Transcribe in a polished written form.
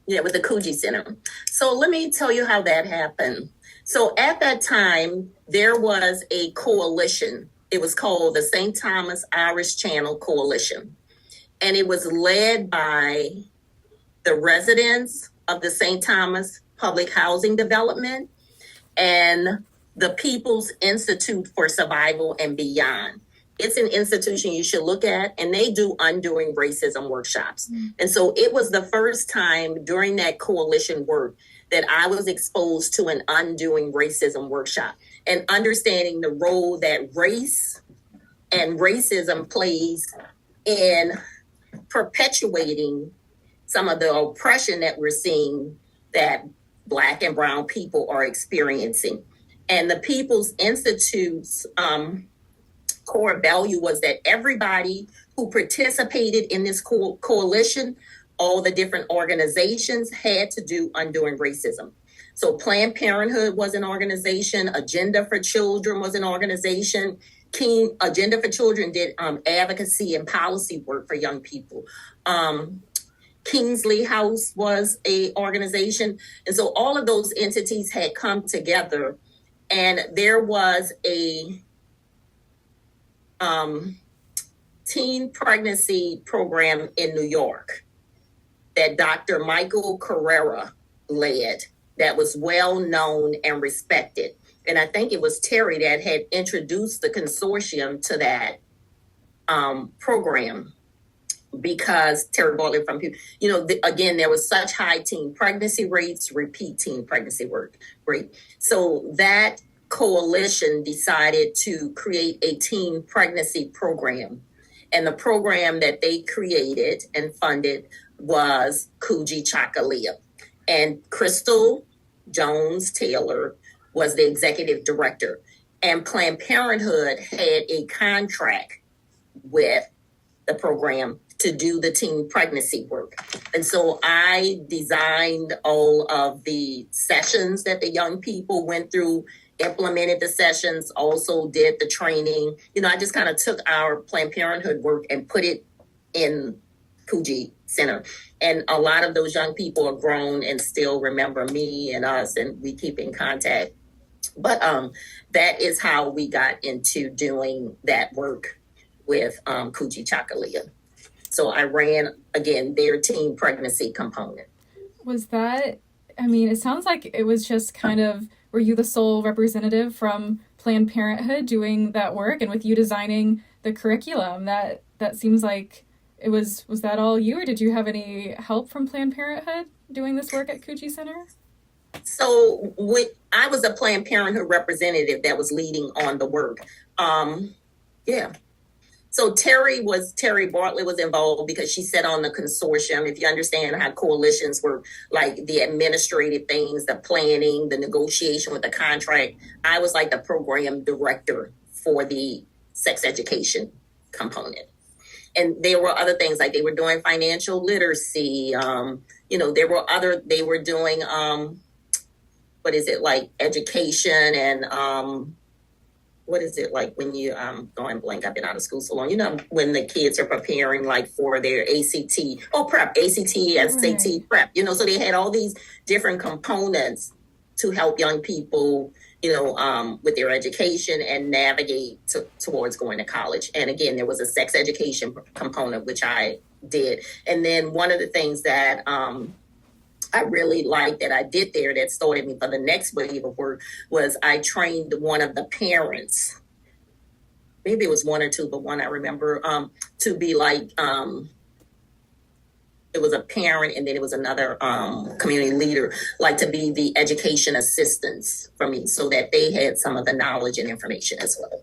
Yeah, with the Kuji Center. So let me tell you how that happened. So at that time, there was a coalition. It was called the St. Thomas Irish Channel Coalition. And it was led by the residents of the St. Thomas Public Housing Development and the People's Institute for Survival and Beyond. It's an institution you should look at, and they do undoing racism workshops. And so it was the first time during that coalition work that I was exposed to an undoing racism workshop and understanding the role that race and racism plays in perpetuating some of the oppression that we're seeing that Black and Brown people are experiencing. And the People's Institute's core value was that everybody who participated in this coalition, all the different organizations, had to do undoing racism. So Planned Parenthood was an organization, Agenda for Children was an organization, Agenda for Children did advocacy and policy work for young people. Kingsley House was a organization. And so all of those entities had come together, and there was a teen pregnancy program in New York that Dr. Michael Carrera led that was well known and respected. And I think it was Terry that had introduced the consortium to that program, because Terry Bartlett from people, again, there was such high teen pregnancy rates, repeat teen pregnancy rate. So that coalition decided to create a teen pregnancy program. And the program that they created and funded was Kuji Chakalia. And Crystal Jones Taylor was the executive director. And Planned Parenthood had a contract with the program to do the teen pregnancy work. And so I designed all of the sessions that the young people went through, implemented the sessions, also did the training. I just kind of took our Planned Parenthood work and put it in Kuji Center. And a lot of those young people are grown and still remember me and us, and we keep in contact. But that is how we got into doing that work with Kuji Chakalia. So I ran, again, their teen pregnancy component. Was that, it sounds like it was just kind of, were you the sole representative from Planned Parenthood doing that work, and with you designing the curriculum? That seems like it was that all you, or did you have any help from Planned Parenthood doing this work at Kuji Center? So I was a Planned Parenthood representative that was leading on the work. Yeah. So Terry Bartlett was involved because she sat on the consortium. If you understand how coalitions work, like the administrative things, the planning, the negotiation with the contract, I was like the program director for the sex education component. And there were other things, like they were doing financial literacy. They were doing, education and, what is it like when you going blank? I've been out of school so long. When the kids are preparing for their prep, SAT prep. So they had all these different components to help young people, with their education and navigate towards going to college. And again, there was a sex education component, which I did. And then one of the things that I really liked that I did there that started me for the next wave of work was I trained one of the parents, maybe it was one or two, but one I remember, to be it was a parent and then it was another community leader, to be the education assistants for me so that they had some of the knowledge and information as well.